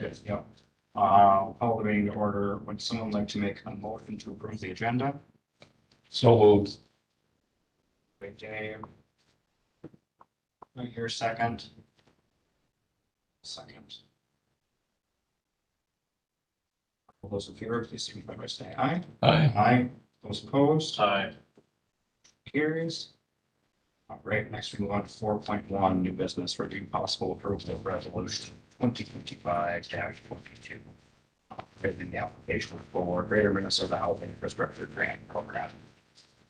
Okay, yep. Call the meeting to order. Would someone like to make a motion to approve the agenda? So moved. Wait, Dave. Right here, second. Second. All those in favor, please signify by saying aye. Aye. Aye. Those opposed? Aye. Carries. All right, next we move on to 4.1, new business, review possible approval of resolution 2025-22. Creating the application for Greater Minnesota Housing Infrastructure Grant Program.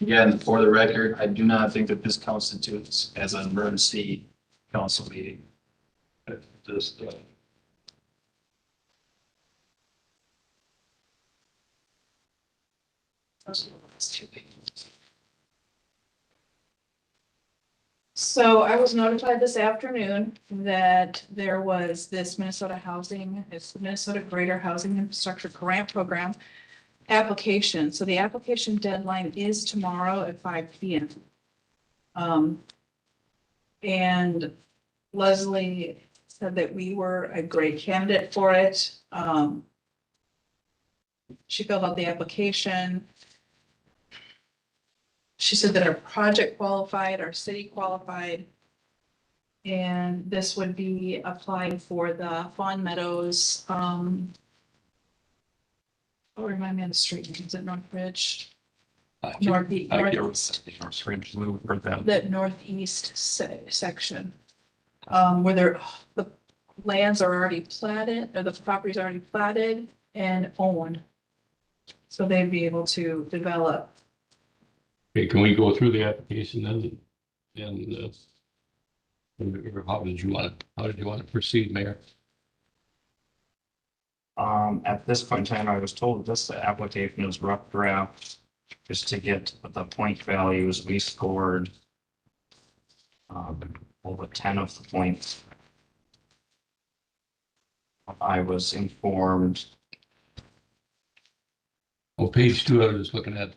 Again, for the record, I do not think that this constitutes as an emergency council meeting. Just, So I was notified this afternoon that there was this Minnesota Greater Housing Infrastructure Grant Program application. So the application deadline is tomorrow at 5 p.m. And Leslie said that we were a great candidate for it. She filled out the application. She said that our project qualified, our city qualified. And this would be applied for the Fawn Meadows, remind me of the street name, is it Northbridge? Northeast, that northeast section. Where the lands are already platted, or the property's already platted and owned. So they'd be able to develop. okay, can we go through the application then? And or how did you want to proceed, Mayor? At this point in time, I was told this application is rough draft, just to get the point values. We scored over 10 of the points. I was informed. On page 2, I was looking at,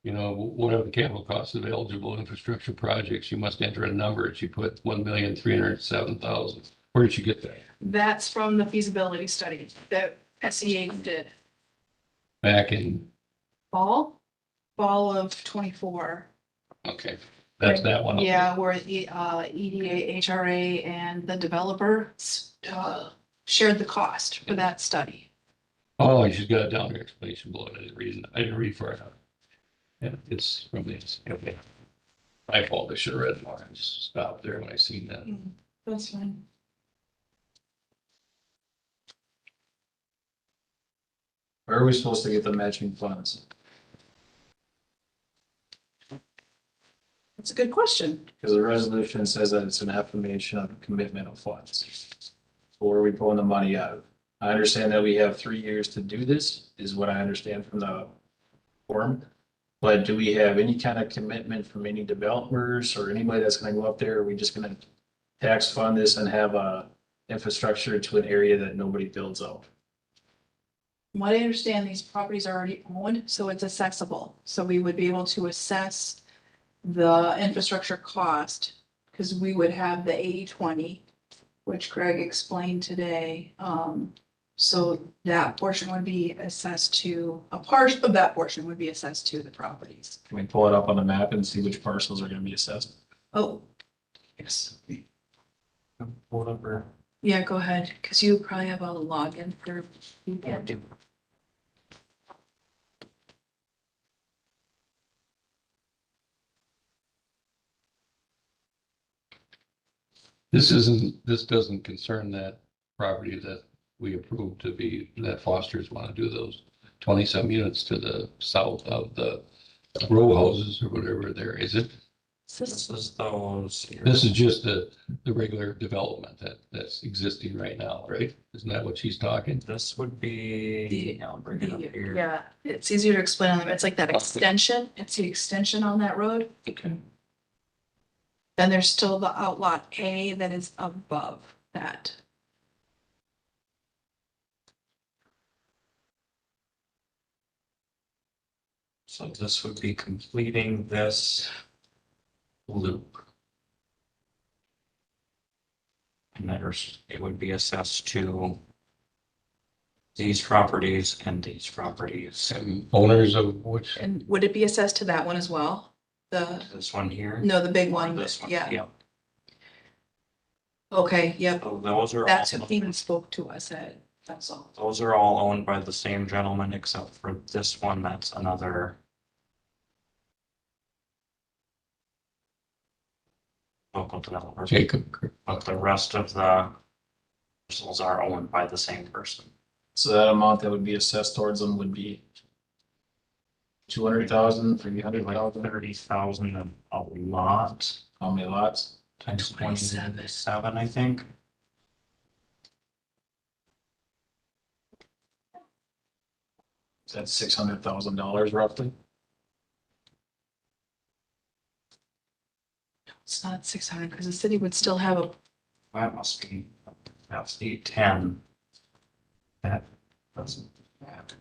whatever the capital costs of eligible infrastructure projects, you must enter a number. She put 1,307,000. Where did you get that? That's from the feasibility study that SEA did. Back in, Fall of 24. okay, that's that one. Yeah, where the EDA, HRA and the developer shared the cost for that study. Oh, she's got it down here, explanation below. I didn't read far enough. Yeah, it's from this. Okay. My fault. I should have read more. I just stopped there when I seen that. That's fine. Where are we supposed to get the matching funds? That's a good question. Because the resolution says that it's an affirmation of commitment of funds. So where are we pulling the money out of? I understand that we have 3 years to do this, is what I understand from the form. But do we have any kind of commitment from any developers or anybody that's gonna go up there? Are we just gonna tax fund this and have a infrastructure to an area that nobody builds out? From what I understand, these properties are already owned, so it's accessible. So we would be able to assess the infrastructure cost, because we would have the 80-20, which Greg explained today. So that portion would be assessed to, a part of that portion would be assessed to the properties. Can we pull it up on the map and see which parcels are gonna be assessed? Oh, Yes. Pull over. yeah, go ahead, because you probably have all the login for. Yeah, do. This doesn't concern that property that we approved to be, that Foster's want to do those 20-some units to the south of the row houses or whatever there, is it? This is those. here. This is just the regular development that's existing right now, right? Isn't that what she's talking? This would be, I'll bring it up here. Yeah, it's easier to explain on them. It's like that extension. It's the extension on that road. Okay. Then there's still the outlot A that is above that. So this would be completing this loop. And there's, it would be assessed to these properties and these properties. And owners of which, And would it be assessed to that one as well? The, This one here. no, the big one, This one, yeah, yep. okay, yep. So those are That's all, who even spoke to us at, that's all. those are all owned by the same gentleman except for this one, that's another. Local developer, Jacob, but the rest of the parcels are owned by the same person. So that amount that would be assessed towards them would be 200,000, 300,000, 30,000 a lot, how many lots? times 27. 27, I think. That's $600,000 roughly. It's not 600, because the city would still have a, That must be, that's 810. That doesn't add.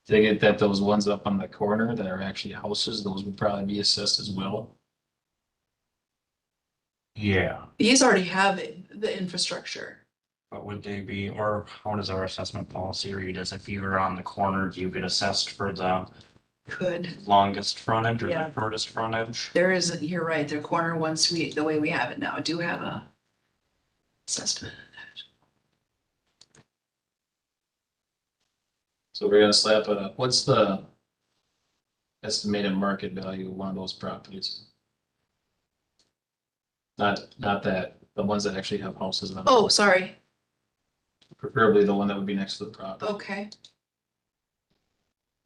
They get that those ones up on the corner that are actually houses, those would probably be assessed as well. Yeah, these already have the infrastructure. but would they be, or how does our assessment policy read? As if you were on the corner, do you get assessed for the Could, longest frontage or Yeah. the shortest frontage? there is, you're right, the corner ones, we, the way we have it now, do have a assessment. So we're gonna slap a, what's the estimated market value of one of those properties? Not that, the ones that actually have houses on them. Oh, sorry, Preferably the one that would be next to the property. okay.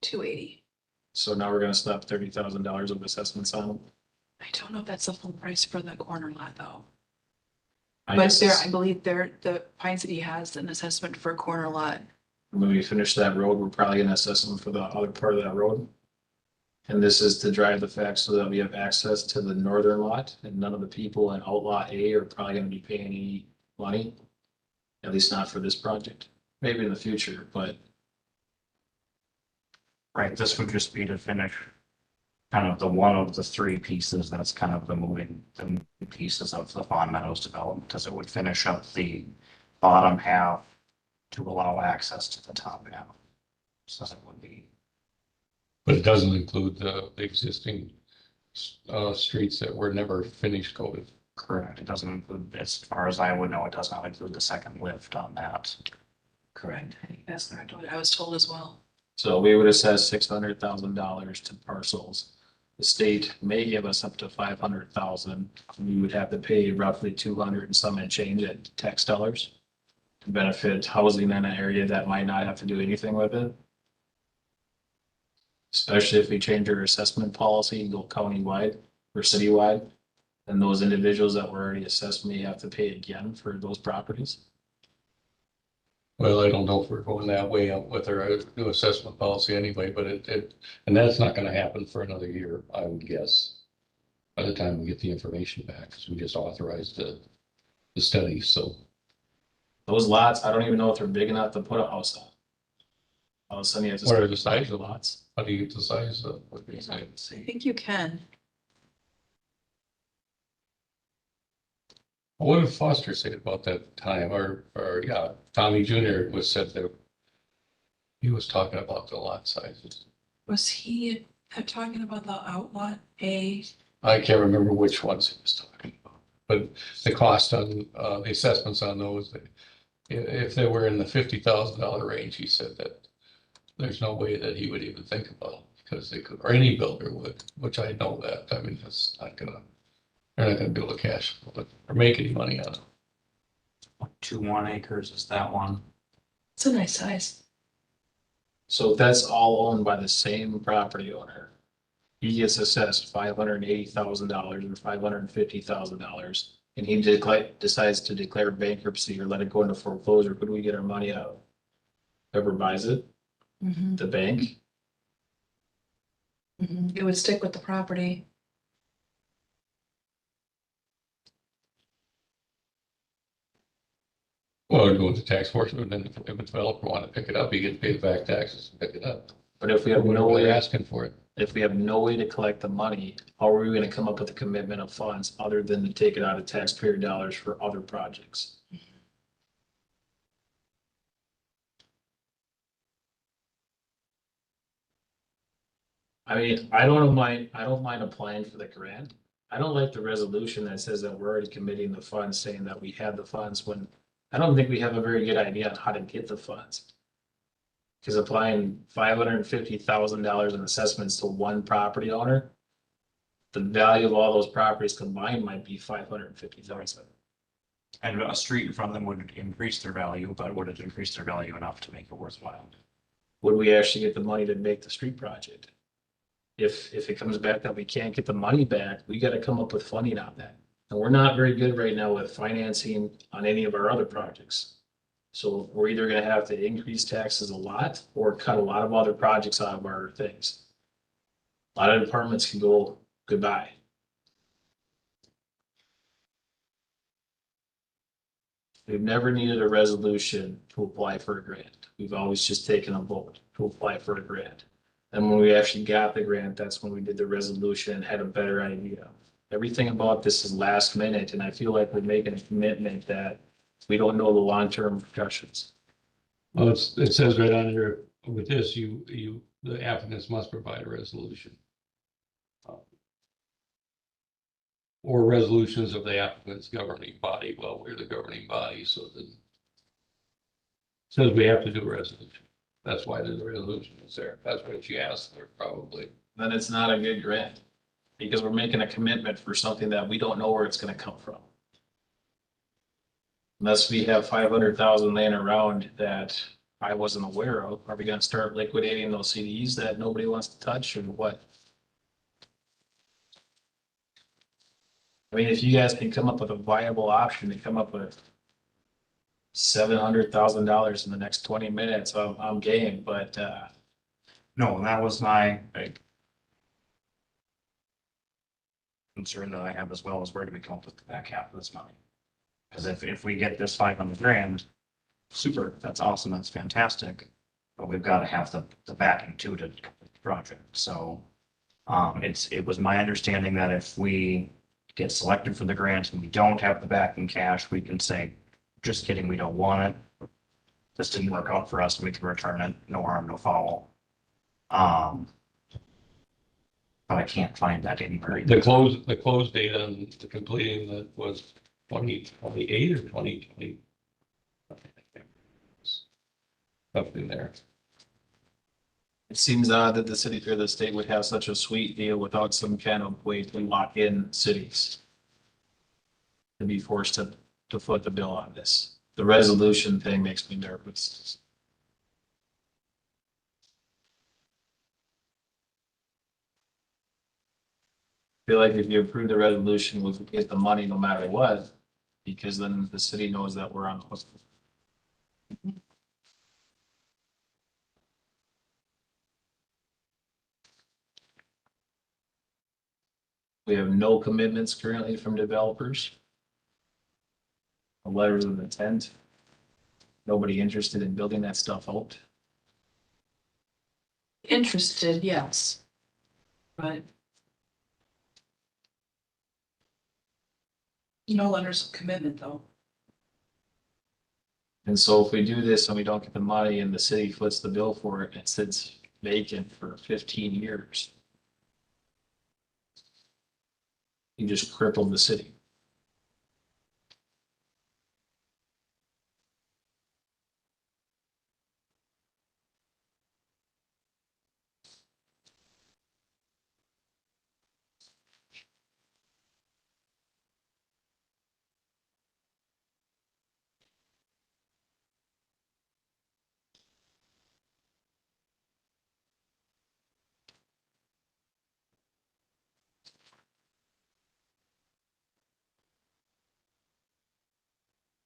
280. So now we're gonna slap $30,000 of assessments on them. I don't know if that's the full price for the corner lot though. I But guess there, I believe there, the Pine City has an assessment for a corner lot. when we finish that road, we're probably gonna assess them for the other part of that road. And this is to drive the fact so that we have access to the northern lot and none of the people in Outlaw A are probably gonna be paying any money. At least not for this project, maybe in the future, but Right, this would just be to finish kind of the one of the three pieces, that's kind of the moving pieces of the Fawn Meadows development, because it would finish up the bottom half to allow access to the top half. So it would be, but it doesn't include the existing streets that were never finished coated. correct, it doesn't include, as far as I would know, it does not include the second lift on that. Correct. I think that's what I was told as well. so we would assess $600,000 to parcels. The state may give us up to 500,000. We would have to pay roughly 200 and some and change at tax dollars to benefit housing in an area that might not have to do anything with it. Especially if we change our assessment policy and go countywide or citywide, then those individuals that were already assessed may have to pay again for those properties. Well, I don't know if we're going that way out with our new assessment policy anyway, but and that's not gonna happen for another year, I would guess. By the time we get the information back, because we just authorized the study, so. Those lots, I don't even know if they're big enough to put a house on. All of a sudden you have to. What are start the size of lots? How do you get the size of what you say? I think you can. What did Foster say about that time? Or yeah, Tommy Junior was said that he was talking about the lot sizes. Was he talking about the outlot A? I can't remember which ones he was talking about, but the cost on, the assessments on those, if they were in the $50,000 range, he said that there's no way that he would even think about it, because they could, or any builder would, which I know that. I mean, that's not gonna, they're not gonna build a cash flow, but or make any money on it. 2.1 acres is that one. It's a nice size. So if that's all owned by the same property owner, he gets assessed $580,000 or $550,000, and he decides to declare bankruptcy or let it go into foreclosure. Who do we get our money out of? Whoever buys it, the bank. It would stick with the property. Well, it'd go with the tax force, and then if a developer wanted to pick it up, he gets paid back taxes and pick it up. But if we have Whatever no they're way, asking for it. If we have no way to collect the money, how are we gonna come up with a commitment of funds other than to take it out of taxpayer dollars for other projects? I mean, I don't mind applying for the grant. I don't like the resolution that says that we're already committing the funds, saying that we have the funds when I don't think we have a very good idea on how to get the funds. Cause applying $550,000 in assessments to one property owner, the value of all those properties combined might be 550,000. And a street in front of them would increase their value, but would it increase their value enough to make it worthwhile? Would we actually get the money to make the street project? If it comes back that we can't get the money back, we gotta come up with funding on that. And we're not very good right now with financing on any of our other projects. So we're either gonna have to increase taxes a lot or cut a lot of other projects out of our things. A lot of departments can go goodbye. We've never needed a resolution to apply for a grant. We've always just taken a vote to apply for a grant. And when we actually got the grant, that's when we did the resolution and had a better idea. Everything about this is last minute, and I feel like we're making a commitment that we don't know the long-term repercussions. Well, it says right on here, with this, the applicants must provide a resolution. Or resolutions of the applicant's governing body. Well, we're the governing body, so the says we have to do a resolution. That's why there's a resolution is there. That's what you asked for, probably. Then it's not a good grant. Because we're making a commitment for something that we don't know where it's gonna come from. Unless we have 500,000 laying around that I wasn't aware of, are we gonna start liquidating those CDs that nobody wants to touch or what? I mean, if you guys can come up with a viable option to come up with $700,000 in the next 20 minutes, I'm game, but, No, that was my big concern that I have as well, is where do we come up with the back half of this money? Because if we get this 500 grand, super, that's awesome, that's fantastic. But we've got to have the backing too to complete the project, so. It was my understanding that if we get selected for the grant and we don't have the backing cash, we can say, just kidding, we don't want it. This didn't work out for us, and we can return it, no harm, no foul. But I can't find that anywhere. The close date on the completing that was 2028 or 2020. Up in there. it seems odd that the city or the state would have such a sweet deal without some kind of way to lock in cities. To be forced to foot the bill on this. The resolution thing makes me nervous. I feel like if you approve the resolution, we'll get the money no matter what, because then the city knows that we're on the hook. We have no commitments currently from developers. Letters of intent. Nobody interested in building that stuff out. Interested, yes. But no letters of commitment, though. And so if we do this and we don't get the money and the city foots the bill for it, it sits vacant for 15 years. You just crippled the city.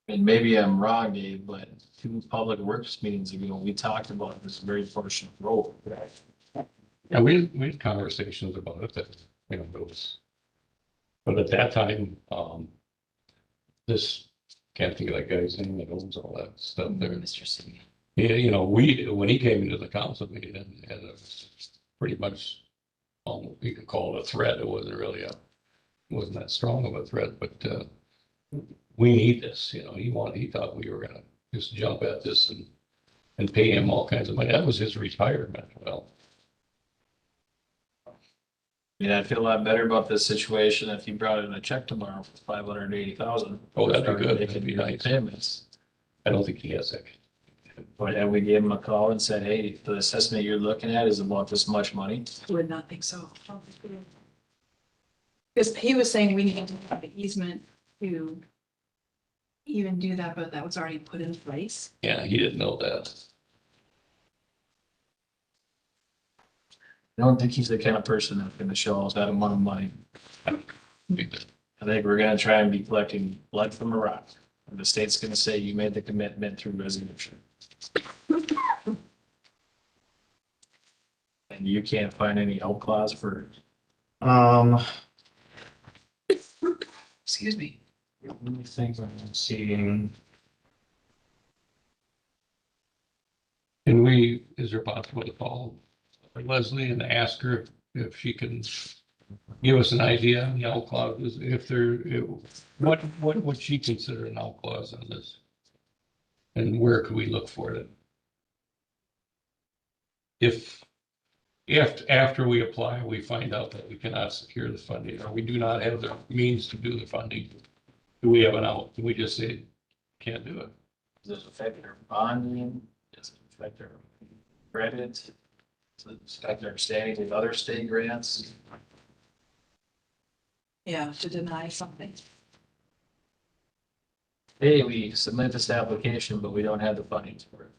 And maybe I'm wrong, Dave, but 2 public works meetings ago, we talked about this very portion of road. Yeah, we had conversations about it that, it was. But at that time, this, can't think of that guy's name that owns all that stuff there. Mr. C. Yeah, when he came into the council meeting and had a pretty much you could call it a threat. It wasn't really wasn't that strong of a threat, but, we need this, he thought we were gonna just jump at this and pay him all kinds of money. That was his retirement. Well, I'd feel a lot better about this situation if you brought in a check tomorrow for 580,000. oh, that'd be Started good. making That'd be your nice. payments. I don't think he has that. But had we gave him a call and said, hey, the assessment you're looking at is about this much money, I would not think so. Because he was saying we need to have the easement to even do that, but that was already put in place. Yeah, he didn't know that. I don't think he's the kind of person that's gonna show us that amount of money. I think we're gonna try and be collecting blood from a rock. The state's gonna say you made the commitment through resolution. And you can't find any out clause for, Um. Excuse me. The only things I'm seeing, And we, is there possible to call Leslie and ask her if she can give us an idea on the out clauses, if what would she consider an out clause on this? And where could we look for it? If after we apply, we find out that we cannot secure the funding, or we do not have the means to do the funding, do we have an out? Do we just say, can't do it? does it affect our bonding? Does it affect our credit? Does it affect our standing with other state grants? Yeah, to deny something. Hey, we submit this application, but we don't have the funding for it.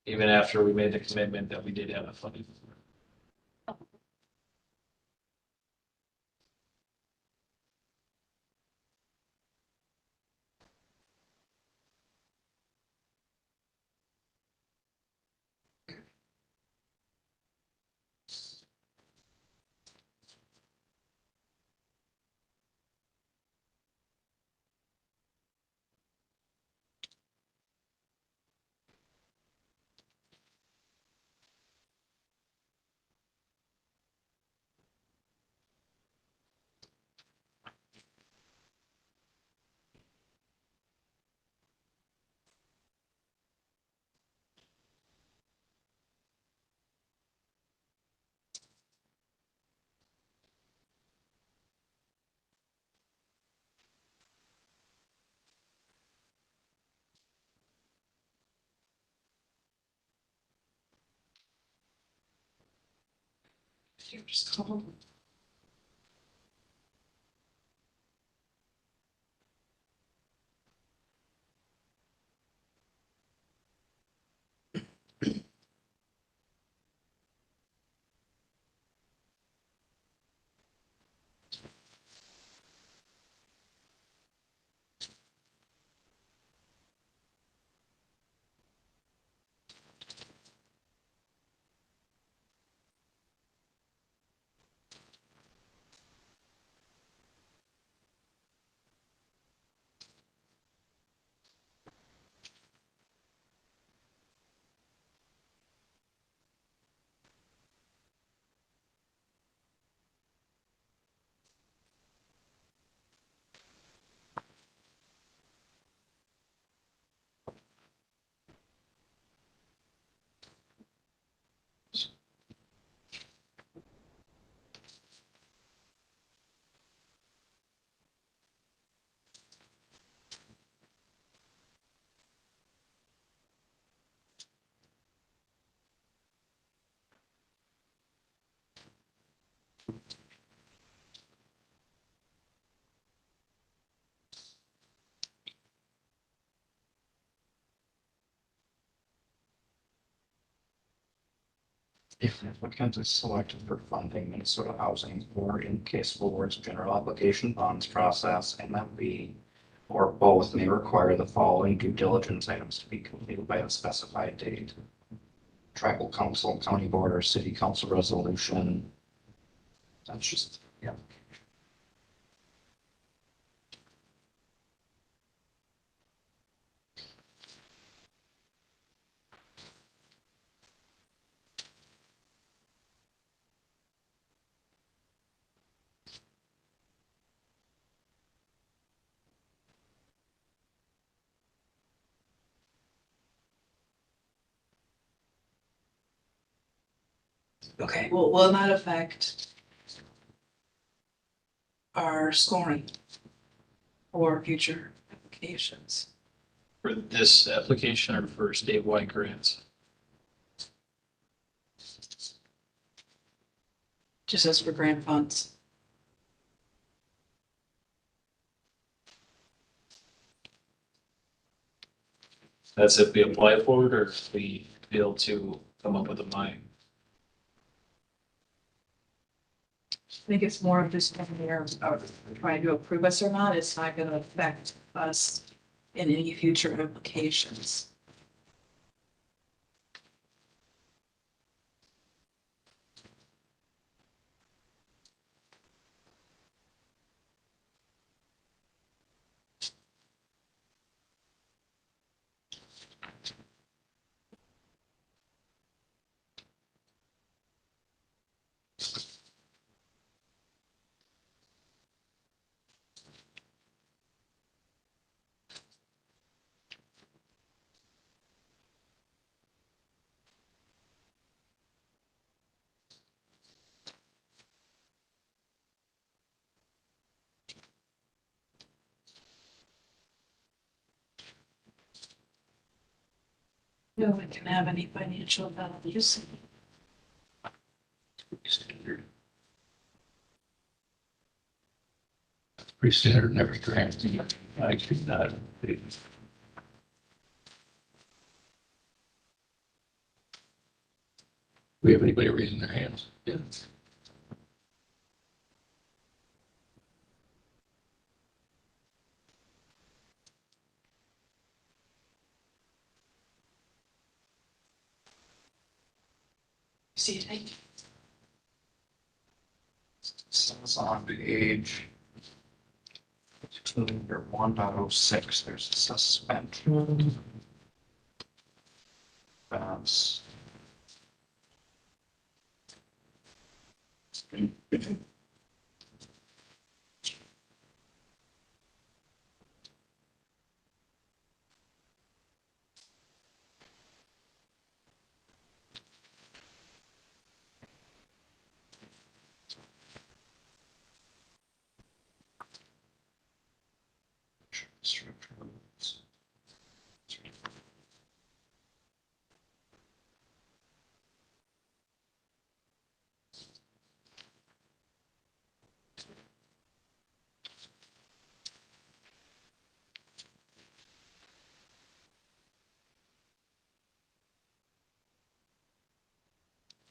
Even after we made the commitment that we did have the funding for it. if the applicant is selected for funding Minnesota Housing or in case board's general application bonds process, MFB, or both may require the following due diligence items to be completed by a specified date. Tribal council, county board, or city council resolution. That's just, yeah. Okay, well, will not affect our scoring or future applications. For this application or for statewide grants? Just as for grant funds. That's if we apply for it or if we fail to come up with a mine. I think it's more of just when they're trying to approve us or not, it's not gonna affect us in any future applications. No, it can have any financial values. Standard. That's pretty standard in every grant. I could not. We have anybody raising their hands? Yeah. See, it, I- Says on page 2 or 1.06, there's a suspension. That's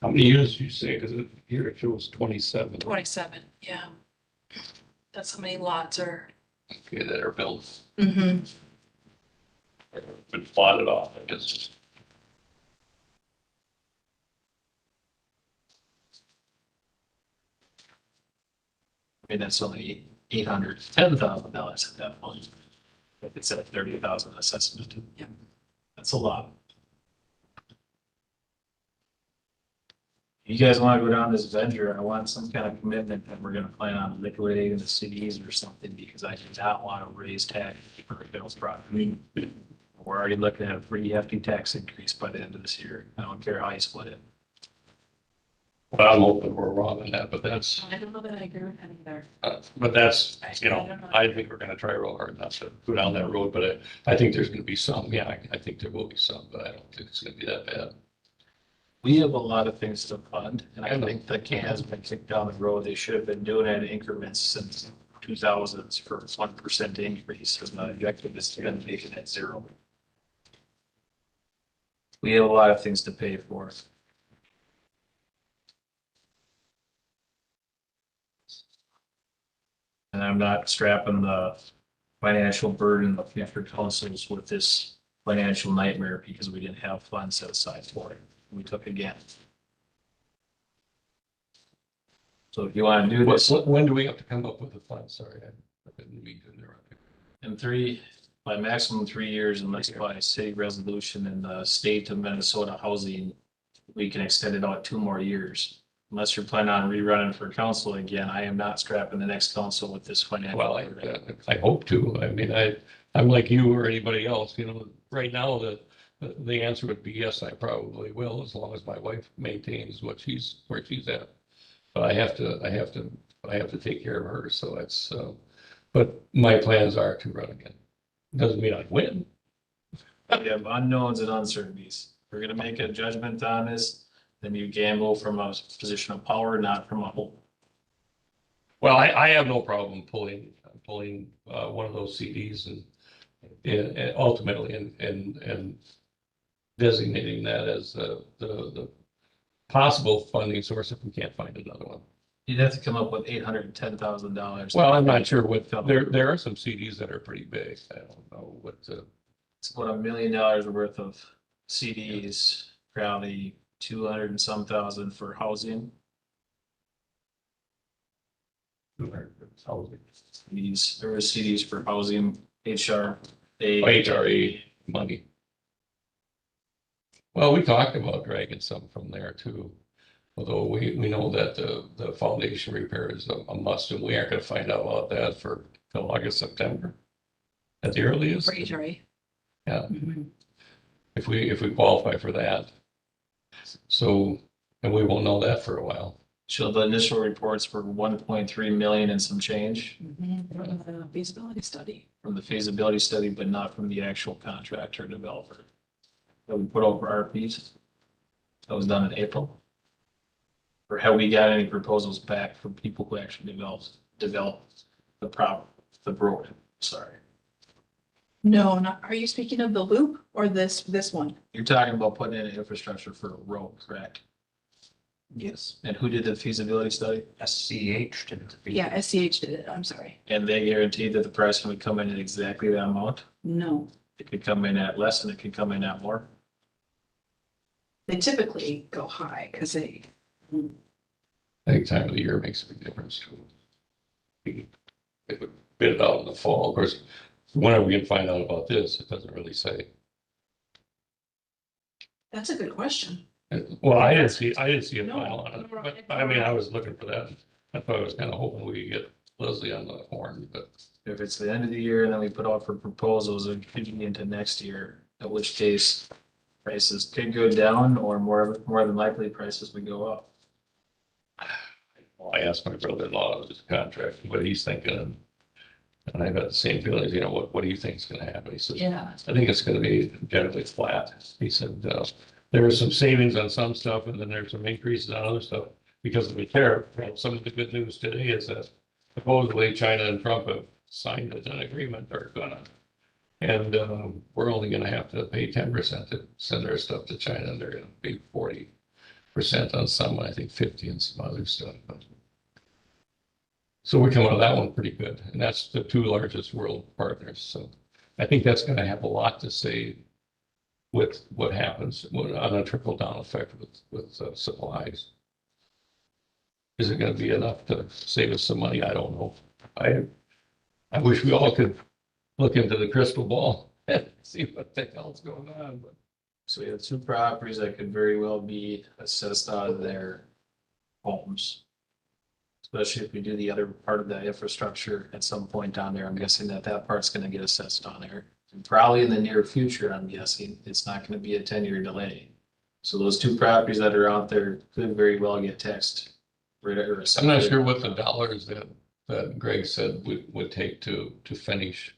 How many units do you say? Because here it shows 27. 27, yeah. That's how many lots are. Okay, that are built, Mm-hmm. been plotted off, I guess. I mean, that's only $810,000 at that point. If it's at 30,000 assessment. Yep. That's a lot. You guys want to go down this venture, I want some kind of commitment that we're gonna plan on liquidating the cities or something, because I do not want to raise tax for a Bill's property. We're already looking at a pretty hefty tax increase by the end of this year. I don't care how you split it. Well, I'm hoping we're wrong on that, but that's, I don't know that I agree with that either. but that's, you I know, don't know. I think we're gonna try real hard not to go down that road, but I think there's gonna be some, yeah, I think there will be some, but I don't think it's gonna be that bad. We have a lot of things to fund, and I I know. think the can has been kicked down the road. They should have been doing it in increments since 2000s for 1% increase, and the objective is to make it at 0. We have a lot of things to pay for. And I'm not strapping the financial burden of future councils with this financial nightmare because we didn't have funds set aside for it. We took again. So if you want to do this When do we have to come up with the fund? Sorry, I didn't mean to interrupt you. by maximum 3 years unless by city resolution in the state of Minnesota housing, we can extend it out 2 more years. Unless you're planning on rerunning for council again, I am not strapping the next council with this financial. Well, I hope to. I mean, I'm like you or anybody else, you know, right now, the the answer would be yes, I probably will, as long as my wife maintains where she's at. But I have to take care of her, so that's, but my plans are to run again. Doesn't mean I'd win. We have unknowns and uncertainties. We're gonna make a judgment on this, then you gamble from a position of power, not from a hope. Well, I have no problem pulling one of those CDs and ultimately and designating that as the possible funding source if we can't find another one. You'd have to come up with $810,000. Well, I'm not sure what, there are some CDs that are pretty big. I don't know what, It's about $1 million worth of CDs, probably 200 and some thousand for housing. There were CDs for housing, HR. HRA money. Well, we talked about dragging some from there too. Although we know that the foundation repair is a must, and we aren't gonna find out about that for till August, September. At the earliest. For HRA. Yeah, Mhm. if we qualify for that. So, and we won't know that for a while. So the initial reports were 1.3 million and some change Mhm. The feasibility study. from the feasibility study, but not from the actual contractor developer. That we put over RFPs. That was done in April. Or have we got any proposals back from people who actually developed the road? Sorry. No, not, are you speaking of the loop or this one? You're talking about putting in infrastructure for a road, correct? Yes. And who did the feasibility study? SCH did the. Yeah, SCH did it. I'm sorry. And they guaranteed that the price would come in at exactly that amount? No, It could come in at less and it could come in at more? they typically go high because they, I think time of the year makes a big difference too. It would bid it out in the fall. Of course, whenever we can find out about this, it doesn't really say. that's a good question. Well, I didn't see a No, final on it, no, but I mean, I was looking for that. I thought I was kind of hoping we could get Leslie on the horn, but If it's the end of the year and then we put out for proposals, it could be into next year, at which case prices could go down or more than likely prices would go up. I asked my brother-in-law his contract, what he's thinking. And I got the same feelings, you know, what do you think is gonna happen? He says, Yeah. I think it's gonna be generally flat. He said, there are some savings on some stuff and then there's some increases on other stuff because of the tariff. Well, some of the good news today is that supposedly China and Trump have signed an agreement they're gonna. And we're only gonna have to pay 10% to send our stuff to China, and they're gonna pay 40% on some, I think 50 and some other stuff. So we're coming out of that one pretty good, and that's the two largest world partners. So I think that's gonna have a lot to say with what happens on a trickle down effect with supplies. Is it gonna be enough to save us some money? I don't know. I wish we all could look into the crystal ball and see what the hell's going on, but So we have two properties that could very well be assessed out of their homes. Especially if we do the other part of that infrastructure at some point down there. I'm guessing that part's gonna get assessed on there. And probably in the near future, I'm guessing. It's not gonna be a 10-year delay. So those two properties that are out there could very well get taxed. I'm not sure what the dollars that Greg said would take to finish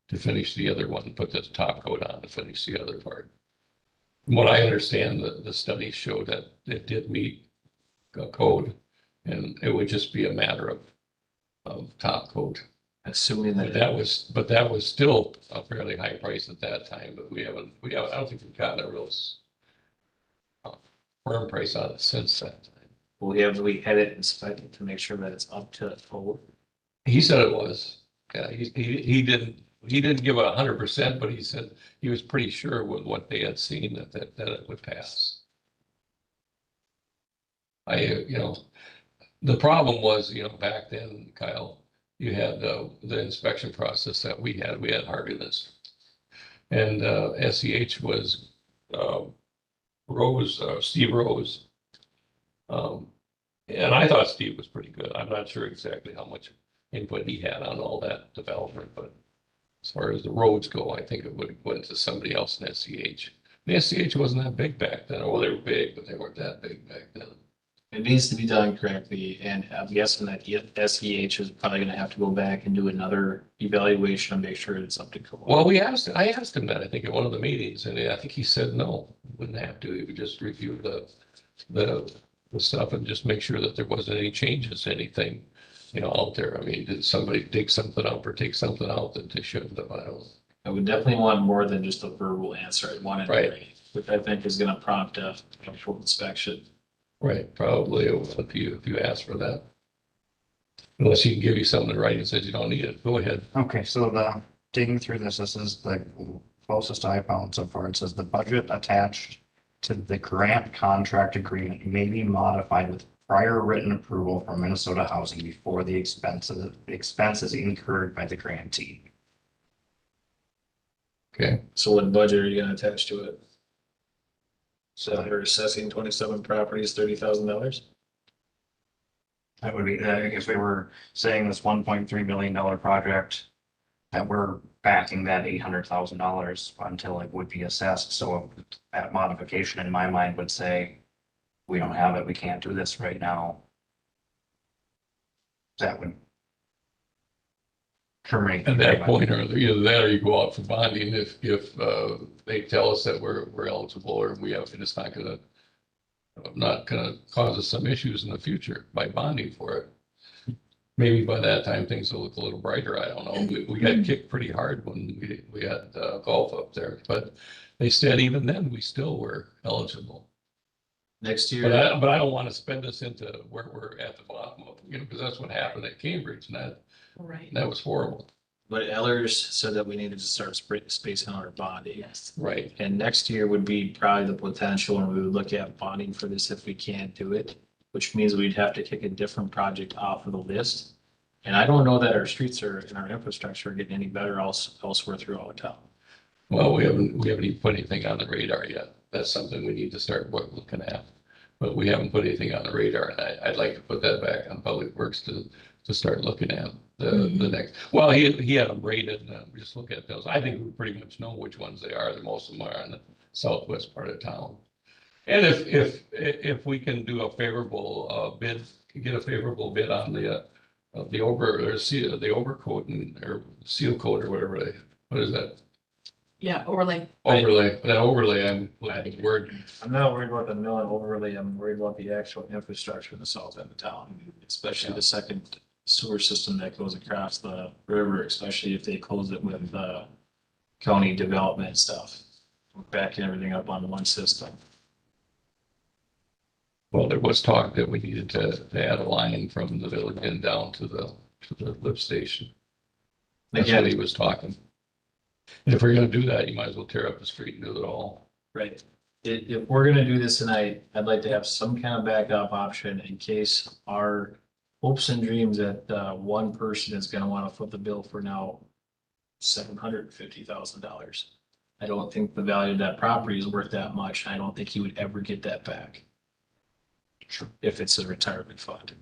the other one, put the top coat on to finish the other part. From what I understand, the study showed that it did meet code, and it would just be a matter of top coat. Assuming that. But that was still a fairly high price at that time, but I don't think we've gotten a real firm price on it since that time. We had it inspected to make sure that it's up to code. He said it was. Yeah, he didn't give 100%, but he said he was pretty sure with what they had seen that it would pass. The problem was, back then, Kyle, you had the inspection process that we had hardiness. And SEH was Steve Rose. And I thought Steve was pretty good. I'm not sure exactly how much input he had on all that development, but As far as the roads go, I think it would have went to somebody else in SCH. The SCH wasn't that big back then. Oh, they were big, but they weren't that big back then. It needs to be done correctly, and I'm guessing that SEH is probably gonna have to go back and do another evaluation and make sure it's up to code. Well, I asked him that, I think, at one of the meetings, and I think he said no, wouldn't have to. He would just review the stuff and just make sure that there wasn't any changes, anything, out there. I mean, did somebody dig something up or take something out that they shouldn't have? I don't know. I would definitely want more than just a verbal answer. I want it, Right. which I think is gonna prompt a actual inspection. Right, probably if you ask for that. Unless he can give you something in writing that says you don't need it, go ahead. Okay, so digging through this is the closest I found so far. It says the budget attached to the grant contract agreement may be modified with prior written approval from Minnesota Housing before the expenses incurred by the grantee. Okay, So what budget are you gonna attach to it? So they're assessing 27 properties, $30,000? That would be, if we were saying this $1.3 million project, that we're backing that $800,000 until it would be assessed. So that modification in my mind would say, we don't have it, we can't do this right now. That would terminate. at that point, or either that or you go out for bonding if they tell us that we're eligible, or we have, it's not gonna cause us some issues in the future by bonding for it. Maybe by that time, things will look a little brighter. I don't know. We got kicked pretty hard when we had golf up there, but they said even then, we still were eligible. Next But year, I don't want to spend us into where we're at the bottom of, because that's what happened at Cambridge, and Right. that was horrible. but Ellers said that we needed to start spacing out our bonding. Yes. Right. And next year would be probably the potential when we would look at bonding for this if we can't do it, which means we'd have to kick a different project off of the list. And I don't know that our streets and our infrastructure are getting any better elsewhere throughout town. Well, we haven't even put anything on the radar yet. That's something we need to start looking at. But we haven't put anything on the radar, and I'd like to put that back on Public Works to start looking at the next. Well, he had them rated, and we just look at those. I think we pretty much know which ones they are. Most of them are in the southwest part of town. And if we can do a favorable get a favorable bid on the overcoat or seal coat or whatever what is that? Yeah, overlay. Overlay, that overlay, I'm glad the word. I'm not worried about the mill and overlay. I'm worried about the actual infrastructure in the south end of town, especially the second sewer system that goes across the river, especially if they close it with county development stuff. Backing everything up on one system. Well, there was talk that we needed to add a line from the village and down to the lift station. That's what he was talking. And if we're gonna do that, you might as well tear up the street and do it all. Right. If we're gonna do this tonight, I'd like to have some kind of backup option in case our hopes and dreams that one person is gonna wanna foot the bill for now $750,000. I don't think the value of that property is worth that much. I don't think he would ever get that back. Sure. If it's a retirement fund.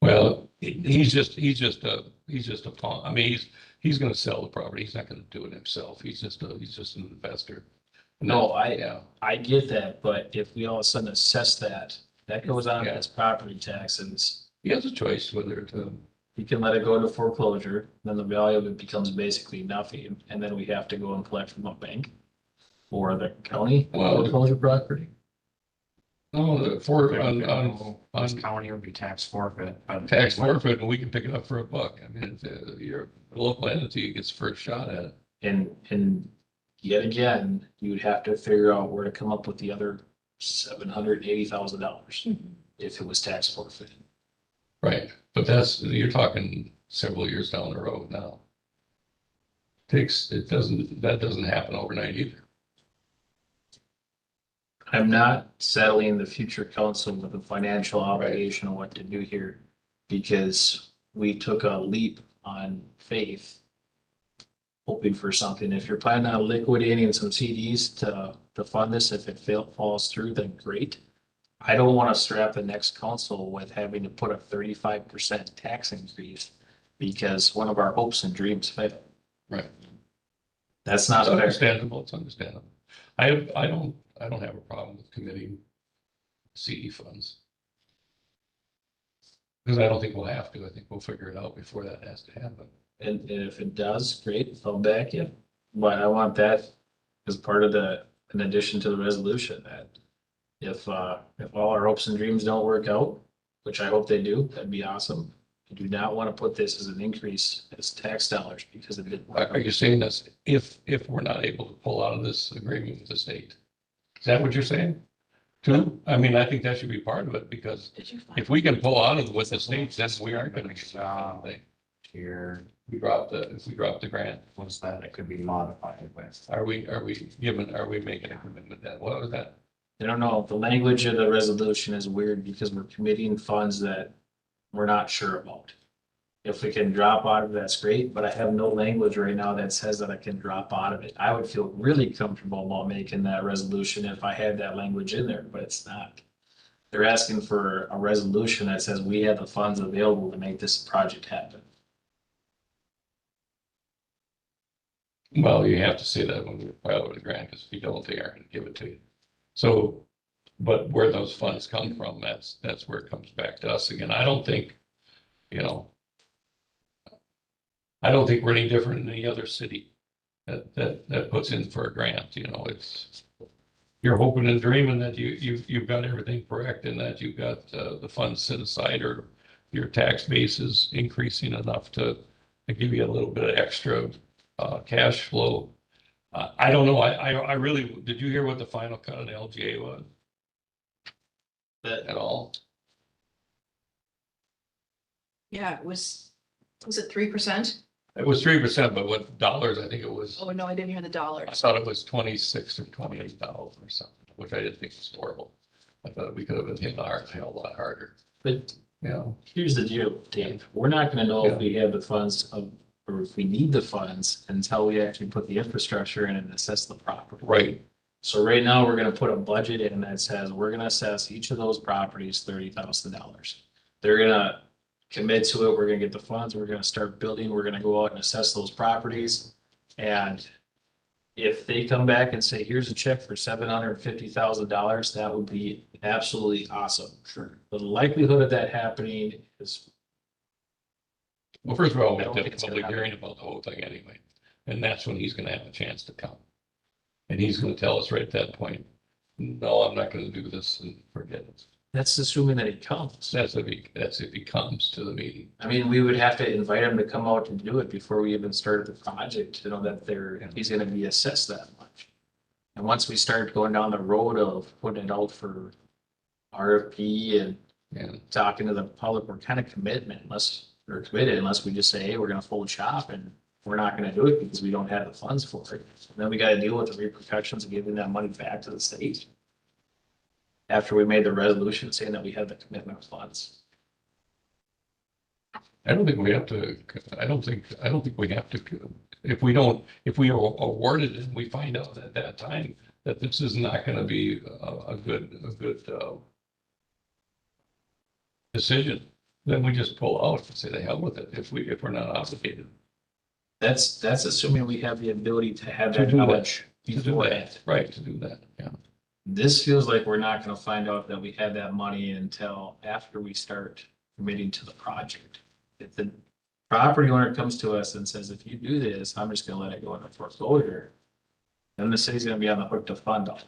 Well, he's just a pawn. I mean, he's gonna sell the property. He's not gonna do it himself. He's just an investor. No, Yeah, I get that, but if we all of a sudden assess that goes on Yeah. as property taxes. he has a choice whether to, You can let it go into foreclosure, then the value of it becomes basically nothing, and then we have to go and collect from a bank. Or the county Well- foreclosure property. no, on County would be tax forfeit, but. tax forfeit, and we can pick it up for $1. I mean, if your local entity gets first shot at it. And yet again, you would have to figure out where to come up with the other $780,000 if it was tax forfeit. Right, but you're talking several years down the road now. That doesn't happen overnight either. I'm not settling the future council with a financial obligation on what to do here. Because we took a leap on faith. Hoping for something. If you're planning on liquidating some CDs to fund this, if it falls through, then great. I don't want to strap the next council with having to put a 35% tax increase because one of our hopes and dreams failed. Right. That's not It's fair. understandable, it's understandable. I don't have a problem with committing CE funds. Because I don't think we'll have to. I think we'll figure it out before that has to happen. And if it does, great, I'll back you. But I want that as part of in addition to the resolution, that if all our hopes and dreams don't work out, which I hope they do, that'd be awesome. I do not want to put this as an increase as tax dollars because it didn't. Are you saying this if we're not able to pull out of this agreement with the state? Is that what you're saying? Too? I mean, I think that should be part of it because Did you find? if we can pull out of it with the state, then we aren't gonna get anything. Here, If we drop the grant, was that it could be modified with. are we making a commitment that, what was that? I don't know, the language of the resolution is weird because we're committing funds that we're not sure about. If we can drop out of it, that's great, but I have no language right now that says that I can drop out of it. I would feel really comfortable about making that resolution if I had that language in there, but it's not. They're asking for a resolution that says we have the funds available to make this project happen. Well, you have to say that when we file with the grant, because if you don't, they aren't gonna give it to you. So, but where those funds come from, that's where it comes back to us again. I don't think, you know, I don't think we're any different than any other city that puts in for a grant, you know, it's, you're hoping and dreaming that you've got everything correct and that you've got the funds set aside or your tax base is increasing enough to give you a little bit of extra cash flow. I don't know. I really, did you hear what the final cut on LGA was That, at all? Yeah, it was it 3%? It was 3%, but what dollars? I think it was, Oh, no, I didn't hear the I dollars. thought it was 26 or 28 dollars or something, which I didn't think was horrible. I thought we could have been hit a hell of a lot harder, but you know? here's the deal, Dave. We're not gonna know if we have the funds or if we need the funds until we actually put the infrastructure in and assess the property. Right. So right now, we're gonna put a budget in that says we're gonna assess each of those properties $30,000. They're gonna commit to it, we're gonna get the funds, we're gonna start building, we're gonna go out and assess those properties. And if they come back and say, here's a check for $750,000, that would be absolutely awesome. Sure. The likelihood of that happening is, Well, first of all, we I have don't to think have it's a gonna public hearing about the whole thing anyway. And that's when he's gonna have a chance to come. And he's gonna tell us right at that point, no, I'm not gonna do this and forget it. that's assuming that he comes. That's if he comes to the meeting. I mean, we would have to invite him to come out and do it before we even started the project, to know that he's gonna be assessed that much. And once we start going down the road of putting it out for RFP and And talking to the public, we're kind of committed unless we just say, hey, we're gonna fold shop and we're not gonna do it because we don't have the funds for it. And then we gotta deal with the repercussions of giving that money back to the state. After we made the resolution saying that we had the commitment of funds. I don't think we have to, I don't think we have to, if we are awarded it, and we find out at that time that this is not gonna be a good decision, then we just pull out and say the hell with it if we're not obligated. That's assuming we have the ability to have To that do that. knowledge To do beforehand. that, right, to do that, yeah. This feels like we're not gonna find out that we had that money until after we start committing to the project. If the property owner comes to us and says, if you do this, I'm just gonna let it go into foreclosure. Then the city's gonna be on the hook to fund all.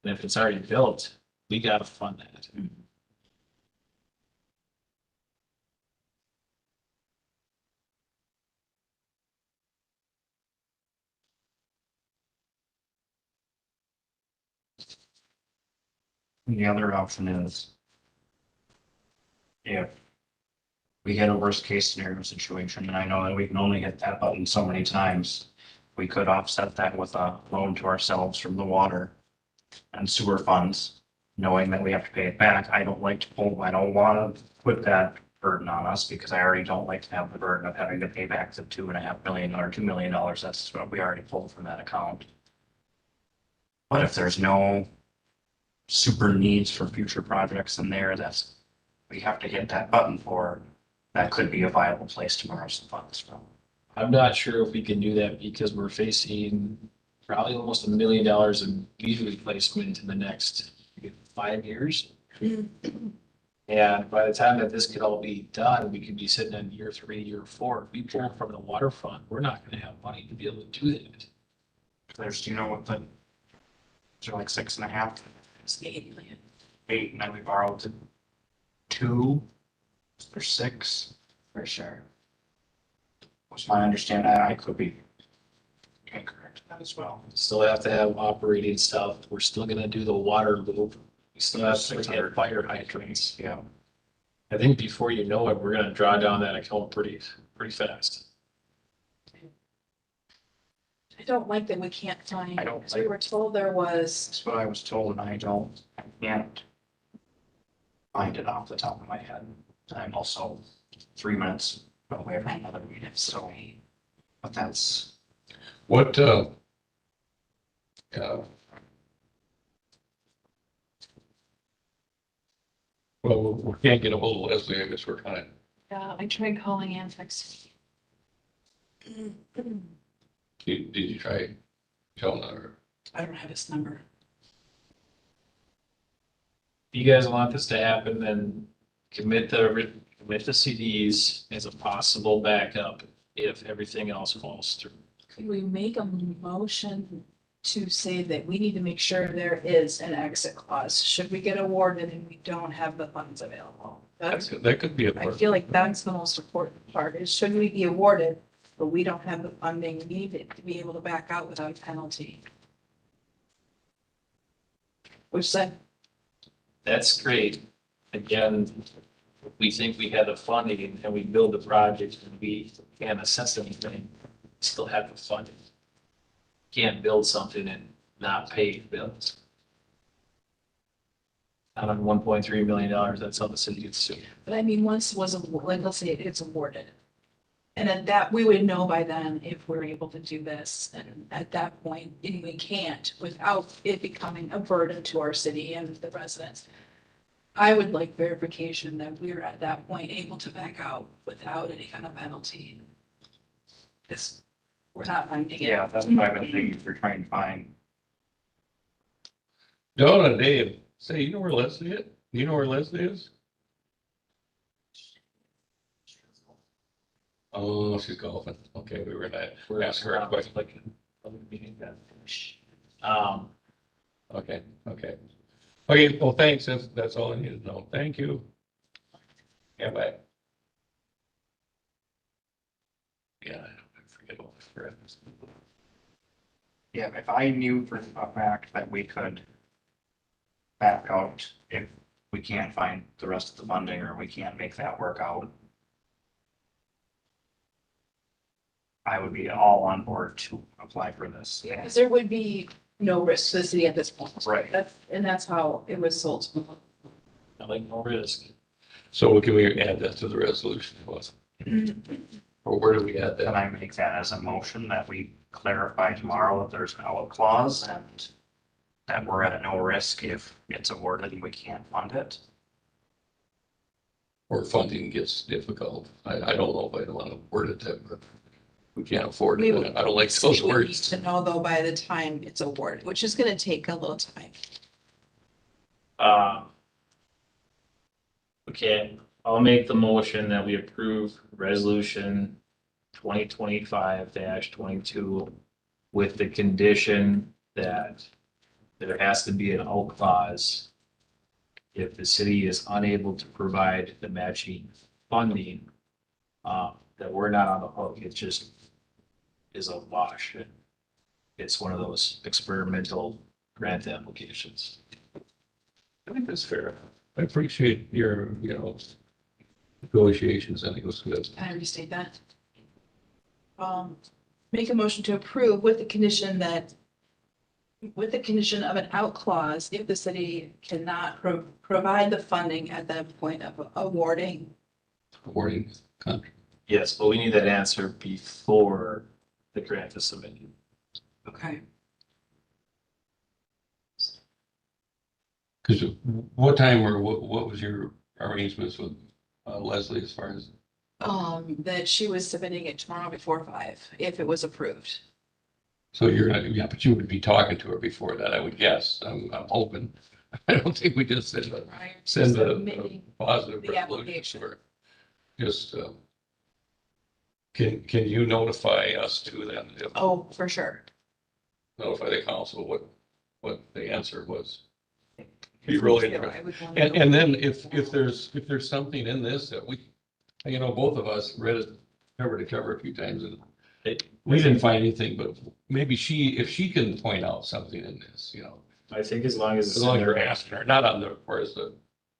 And if it's already built, we gotta fund that. The other option is if we get a worst case scenario situation, and I know that we can only hit that button so many times, we could offset that with a loan to ourselves from the water and sewer funds, knowing that we have to pay it back. I don't want to put that burden on us because I already don't like to have the burden of having to pay back the $2.5 million or $2 million. That's what we already pulled from that account. But if there's no super needs for future projects in there, that's, we have to hit that button for, that could be a viable place to borrow some funds from. I'm not sure if we can do that because we're facing probably almost $1 million in weed replacement in the next 5 years. And by the time that this could all be done, we could be sitting in year 3, year 4. If we pull from the water fund, we're not gonna have money to be able to do that. There's, do you know what the, is there like 6.5, It's 8 million. 8, and then we borrowed to 2 or 6, For sure. was my understanding. I could be incorrect in that as well. Still have to have operating stuff. We're still gonna do the water loop. We still have to get 600. fire hydrants. Yeah. I think before you know it, we're gonna draw down that account pretty fast. I don't like that we can't find, I don't because we like- were told there was, That's what I was told, and I can't find it off the top of my head. I'm also 3 minutes away from another meeting, so, but that's, What, well, we can't get a hold of Leslie, I guess we're kind of, I tried calling Anfix. did you try Jonah or? I don't have his number. If you guys want this to happen, then commit the CDs as a possible backup if everything else falls through. Could we make a motion to say that we need to make sure there is an exit clause? Should we get awarded and we don't have the funds available? That could be a I part. feel like that's the most important part, is should we be awarded, but we don't have the funding needed to be able to back out without a penalty? Which said, That's great. Again, if we think we have the funding and we build the project and we can't assess anything, we still have the funding. Can't build something and not pay bills. Out of $1.3 million, that's how the city gets sued. but I mean, once it was, like, let's say it's awarded. And at that, we would know by then if we're able to do this, and at that point, and we can't, without it becoming a burden to our city and the residents. I would like verification that we're at that point able to back out without any kind of penalty. Because we're not finding it. yeah, that's what I've been thinking, if you're trying to find. Jonah, Dave, say, you know where Leslie is? You know where Leslie is? Oh, she's golfing. Okay, we were not, We're ask her a question. like a meeting then. Okay, okay. Okay, well, thanks. That's all I need to know. Thank you. Yeah, bye. Yeah, I forget all the friends. Yeah, if I knew for a fact that we could back out if we can't find the rest of the funding or we can't make that work out, I would be all on board to apply for this. Yeah, because there would be no risk to the city at this point. Right. That's how it was sold to me. I like no risk. So can we add that to the resolution? Or where do we add Can that? I make that as a motion that we clarify tomorrow that there's an out clause and that we're at no risk if it's awarded and we can't fund it? Or funding gets difficult. I don't know if I want to word it that, but we can't afford We it. would- I don't like those We need words. to know though by the time it's awarded, which is gonna take a little time. Okay, I'll make the motion that we approve resolution 2025-22 with the condition that there has to be an out clause if the city is unable to provide the matching funding, that we're not on the hook. It just is a wash. It's one of those experimental grant applications. I think that's fair. I appreciate your, negotiations. I think it was good. Can I restate that? Make a motion to approve with the condition of an out clause if the city cannot provide the funding at that point of awarding. Awarding contract. Yes, but we need that answer before the grant is submitted. Okay. Because what time or what was your arrangements with Leslie as far as, That she was submitting it tomorrow before 5, if it was approved. so you're gonna, yeah, but you would be talking to her before that, I would guess. I'm hoping. I don't think we just send a Prior to send a submitting positive the resolution application. for just, can you notify us too then? Oh, for sure. Notify the council what the answer was? Be really Yeah, interesting. I would want to And, know. and then if there's something in this that we, both of us read it cover to cover a few times and we didn't find anything, but maybe if she can point out something in this, I think as long as. as long as you're asking her, not on the, whereas the,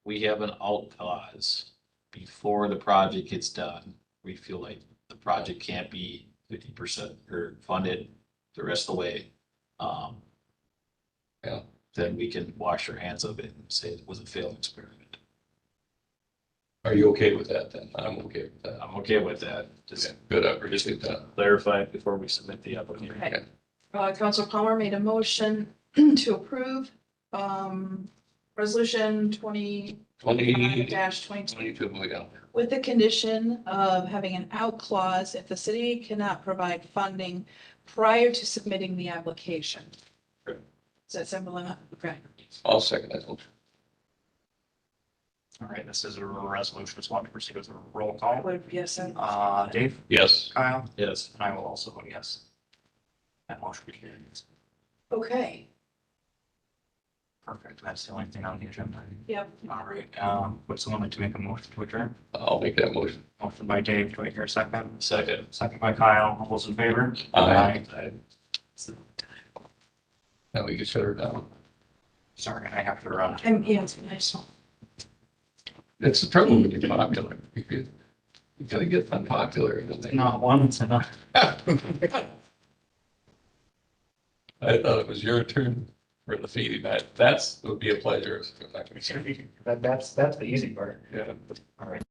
We have an out clause before the project gets done. We feel like the project can't be 50% or funded the rest of the way. Yeah. Then we can wash our hands of it and say it was a failed experiment. are you okay with that then? I'm okay with that. I'm okay with that. Yeah, Just good, I appreciate that. clarify it before we submit the application. Okay. Council Palmer made a motion to approve, resolution 2025-22 22, yeah. with the condition of having an out clause if the city cannot provide funding prior to submitting the application. Sure. Is that simple enough? Okay. I'll second that motion. All right, this is a resolution. Just want to proceed with a roll call. Would, yes, and Dave, Yes. Kyle, Yes. and I will also vote yes. That motion carries. okay. Perfect. That's the only thing on the agenda. Yep. All right, would someone like to make a motion to adjourn? I'll make that motion. Motion by Dave. Do I hear a second? Second. Second by Kyle. All those in favor? Aye. Now we can shut her down. Sorry, I have to run. Yes, I just. That's the trouble when you're popular. You gotta get unpopular. and then- Not once enough. I thought it was your turn for the feeding. Would be a pleasure. That's the easy part. Yeah. All right.